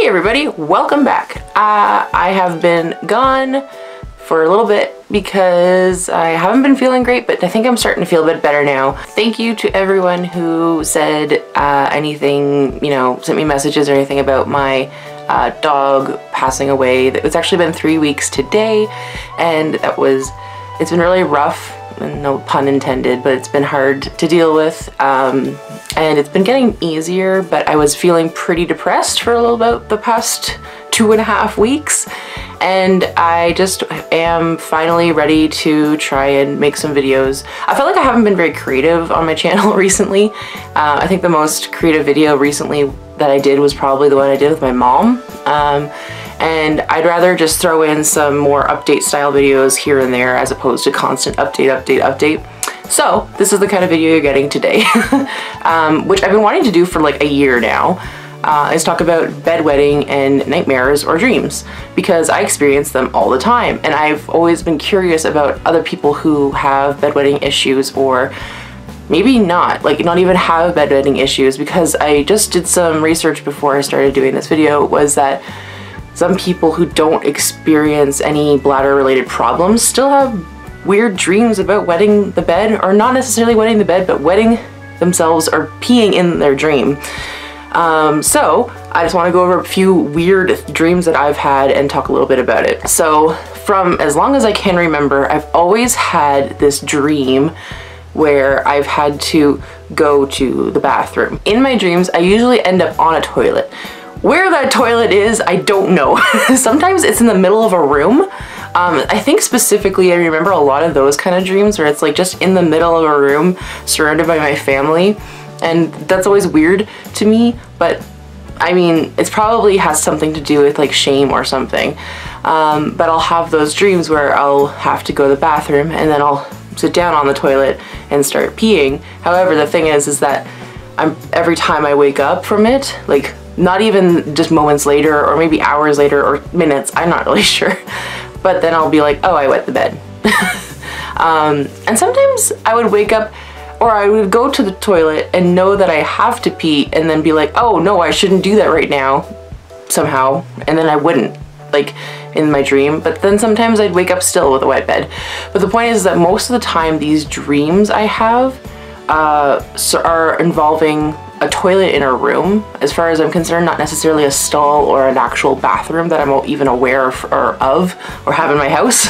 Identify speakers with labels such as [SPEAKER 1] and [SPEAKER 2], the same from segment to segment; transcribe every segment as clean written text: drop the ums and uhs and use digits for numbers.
[SPEAKER 1] Hey everybody, welcome back. I have been gone for a little bit because I haven't been feeling great, but I think I'm starting to feel a bit better now. Thank you to everyone who said anything, sent me messages or anything about my dog passing away. It's actually been 3 weeks today, and it's been really rough, and no pun intended, but it's been hard to deal with. And it's been getting easier, but I was feeling pretty depressed for a little bit the past 2.5 weeks. And I just am finally ready to try and make some videos. I feel like I haven't been very creative on my channel recently. I think the most creative video recently that I did was probably the one I did with my mom. And I'd rather just throw in some more update style videos here and there as opposed to constant update. So this is the kind of video you're getting today, which I've been wanting to do for like a year now. Is talk about bedwetting and nightmares or dreams, because I experience them all the time, and I've always been curious about other people who have bedwetting issues, or maybe not even have bedwetting issues, because I just did some research before I started doing this video, was that some people who don't experience any bladder related problems still have weird dreams about wetting the bed, or not necessarily wetting the bed, but wetting themselves or peeing in their dream. So I just want to go over a few weird dreams that I've had and talk a little bit about it. So from as long as I can remember, I've always had this dream where I've had to go to the bathroom. In my dreams, I usually end up on a toilet. Where that toilet is, I don't know. Sometimes it's in the middle of a room. I think specifically I remember a lot of those kind of dreams where it's like just in the middle of a room surrounded by my family. And that's always weird to me, but I mean, it probably has something to do with like shame or something. But I'll have those dreams where I'll have to go to the bathroom and then I'll sit down on the toilet and start peeing. However, the thing is that every time I wake up from it, like not even just moments later or maybe hours later or minutes, I'm not really sure. But then I'll be like, oh, I wet the bed. And sometimes I would wake up, or I would go to the toilet and know that I have to pee and then be like, oh no, I shouldn't do that right now, somehow. And then I wouldn't, like in my dream. But then sometimes I'd wake up still with a wet bed. But the point is that most of the time these dreams I have are involving a toilet in a room, as far as I'm concerned, not necessarily a stall or an actual bathroom that I'm even aware of or have in my house.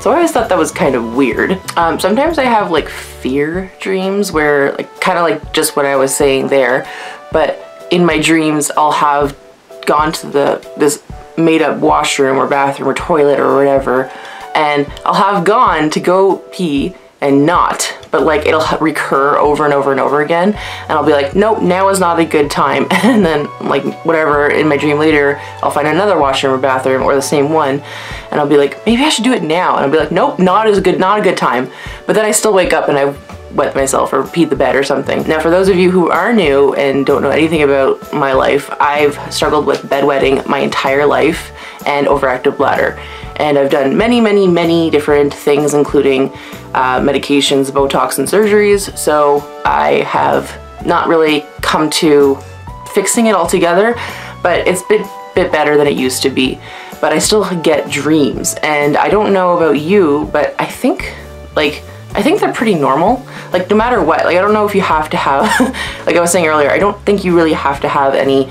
[SPEAKER 1] So I always thought that was kind of weird. Sometimes I have like fear dreams where kind of like just what I was saying there, but in my dreams I'll have gone to this made up washroom or bathroom or toilet or whatever, and I'll have gone to go pee and not, but like it'll recur over and over and over again, and I'll be like, nope, now is not a good time. And then like whatever in my dream later, I'll find another washroom or bathroom or the same one, and I'll be like, maybe I should do it now, and I'll be like, nope, not a good time. But then I still wake up and I wet myself or peed the bed or something. Now for those of you who are new and don't know anything about my life, I've struggled with bedwetting my entire life and overactive bladder. And I've done many different things, including medications, Botox, and surgeries. So I have not really come to fixing it altogether, but it's a bit better than it used to be. But I still get dreams, and I don't know about you, but I think they're pretty normal. Like no matter what, like I don't know if you have to have, like I was saying earlier, I don't think you really have to have any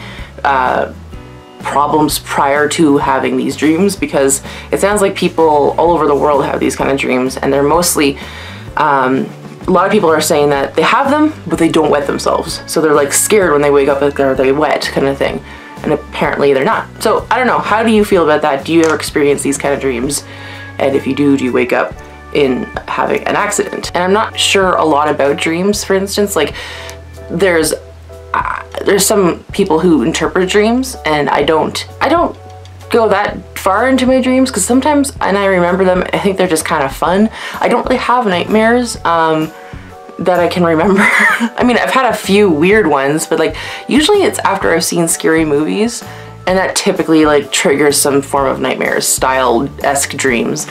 [SPEAKER 1] problems prior to having these dreams, because it sounds like people all over the world have these kind of dreams, and they're mostly a lot of people are saying that they have them but they don't wet themselves, so they're like scared when they wake up, like are they wet kind of thing, and apparently they're not. So I don't know, how do you feel about that? Do you ever experience these kind of dreams? And if you do you wake up in having an accident? And I'm not sure a lot about dreams. For instance, like there's some people who interpret dreams, and I don't go that far into my dreams, because sometimes, and I remember them, I think they're just kind of fun. I don't really have nightmares that I can remember. I mean, I've had a few weird ones, but like usually it's after I've seen scary movies, and that typically like triggers some form of nightmares style-esque dreams.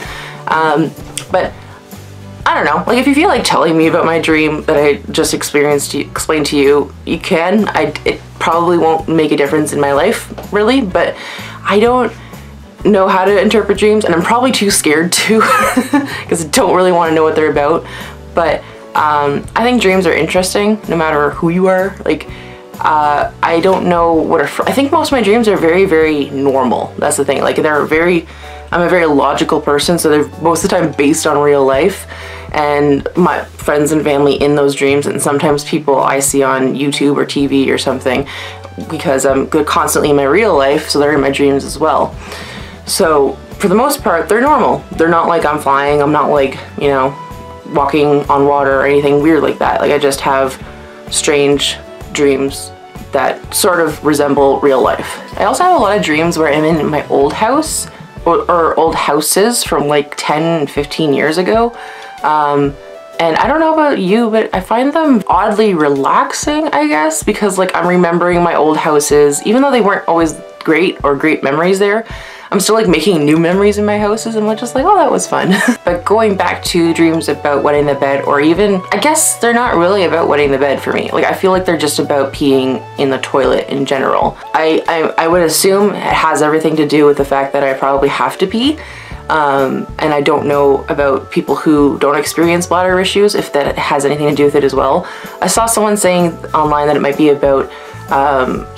[SPEAKER 1] But I don't know, like if you feel like telling me about my dream that I just explained to you, you can. It probably won't make a difference in my life really, but I don't know how to interpret dreams, and I'm probably too scared to because I don't really want to know what they're about. But I think dreams are interesting no matter who you are. Like I don't know what I think most of my dreams are very, very normal. That's the thing. Like I'm a very logical person, so they're most of the time based on real life and my friends and family in those dreams, and sometimes people I see on YouTube or TV or something, because I'm constantly in my real life, so they're in my dreams as well. So for the most part, they're normal. They're not like I'm flying. I'm not like, you know, walking on water or anything weird like that. Like I just have strange dreams that sort of resemble real life. I also have a lot of dreams where I'm in my old house or old houses from like 10 and 15 years ago. And I don't know about you, but I find them oddly relaxing, I guess, because like I'm remembering my old houses, even though they weren't always great memories there. I'm still like making new memories in my houses, and I'm just like, oh, that was fun. But going back to dreams about wetting the bed, or even, I guess they're not really about wetting the bed for me. Like I feel like they're just about peeing in the toilet in general. I would assume it has everything to do with the fact that I probably have to pee. And I don't know about people who don't experience bladder issues, if that has anything to do with it as well. I saw someone saying online that it might be about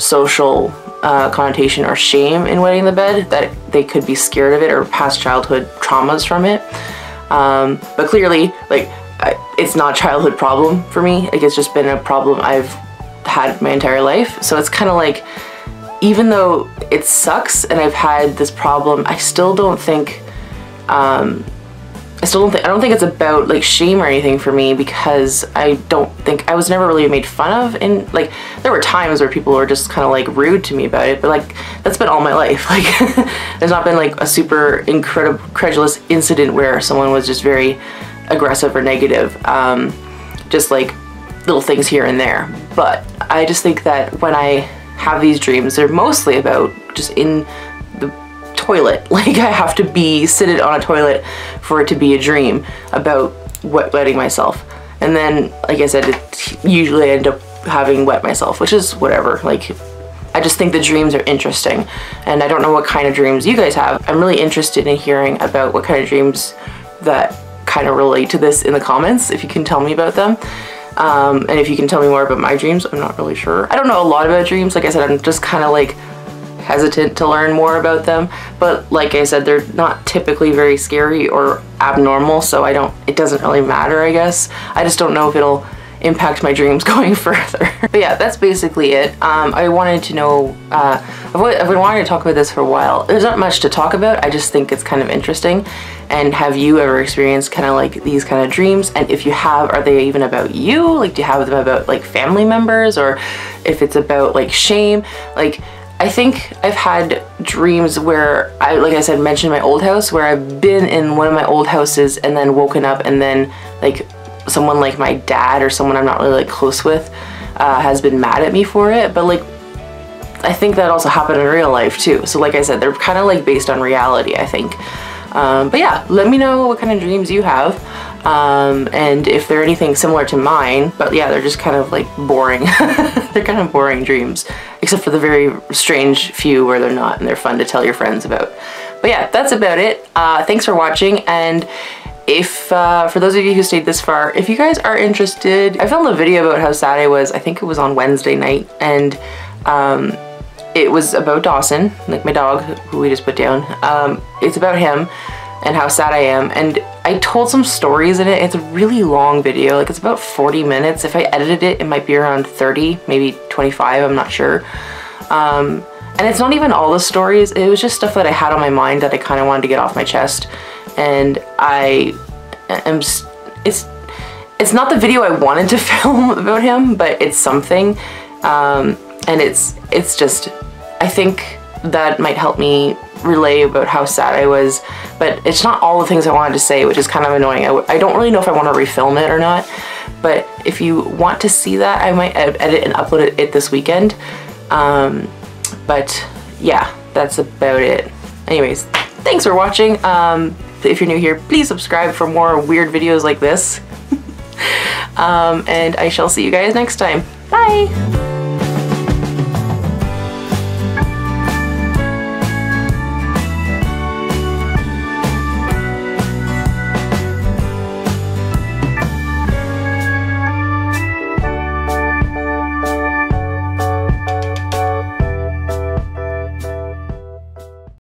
[SPEAKER 1] social connotation or shame in wetting the bed, that they could be scared of it or past childhood traumas from it. But clearly, like, it's not a childhood problem for me. Like, it's just been a problem I've had my entire life. So it's kind of like, even though it sucks and I've had this problem, I still don't think I don't think it's about like shame or anything for me, because I don't think I was never really made fun of. And like there were times where people were just kind of like rude to me about it, but like that's been all my life. Like there's not been like a super incredulous incident where someone was just very aggressive or negative. Just like little things here and there. But I just think that when I have these dreams, they're mostly about just in the toilet. Like I have to be seated on a toilet for it to be a dream about wetting myself. And then, like I said, usually I end up having wet myself, which is whatever. Like, I just think the dreams are interesting. And I don't know what kind of dreams you guys have. I'm really interested in hearing about what kind of dreams that kind of relate to this in the comments, if you can tell me about them. And if you can tell me more about my dreams, I'm not really sure. I don't know a lot about dreams. Like I said, I'm just kind of like hesitant to learn more about them, but like I said, they're not typically very scary or abnormal, so it doesn't really matter, I guess. I just don't know if it'll impact my dreams going further. But yeah, that's basically it. I wanted to know, I've been wanting to talk about this for a while. There's not much to talk about, I just think it's kind of interesting. And have you ever experienced kind of like these kind of dreams? And if you have, are they even about you? Like, do you have them about like family members, or if it's about like shame? Like, I think I've had dreams where like I said, mentioned my old house, where I've been in one of my old houses and then woken up, and then like someone like my dad or someone I'm not really like close with has been mad at me for it. But like, I think that also happened in real life too. So like I said, they're kind of like based on reality, I think. But yeah, let me know what kind of dreams you have, and if they're anything similar to mine. But yeah, they're just kind of like boring. They're kind of boring dreams, except for the very strange few where they're not, and they're fun to tell your friends about. But yeah, that's about it. Thanks for watching, and if for those of you who stayed this far, if you guys are interested, I filmed a video about how sad I was. I think it was on Wednesday night, and it was about Dawson, like my dog, who we just put down. It's about him and how sad I am, and I told some stories in it. It's a really long video, like it's about 40 minutes. If I edited it, it might be around 30, maybe 25, I'm not sure. And it's not even all the stories, it was just stuff that I had on my mind that I kind of wanted to get off my chest. And it's not the video I wanted to film about him, but it's something. And it's just, I think that might help me relay about how sad I was, but it's not all the things I wanted to say, which is kind of annoying. I don't really know if I want to refilm it or not, but if you want to see that, I might edit and upload it this weekend. But yeah, that's about it. Anyways, thanks for watching. If you're new here, please subscribe for more weird videos like this. And I shall see you guys next time. Bye!